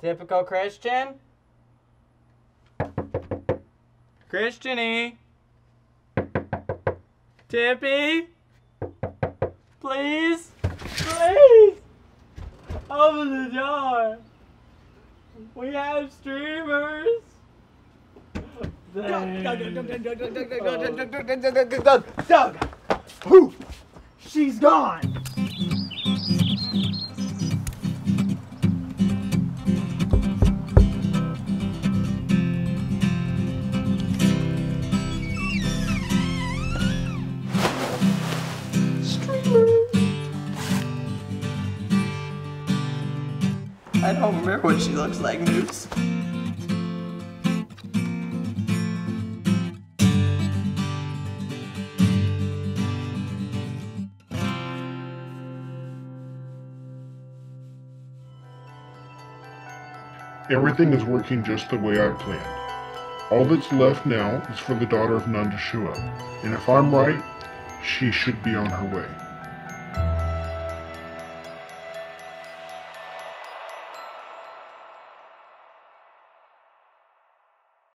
Typical Christian? Christiany? Tippy? Please? Please! Open the door! We have streamers! Doug! Poof! She's gone! I don't remember what she looks like, Moops. Everything is working just the way I planned. All that's left now is for the daughter of None to show up, and if I'm right, she should be on her way.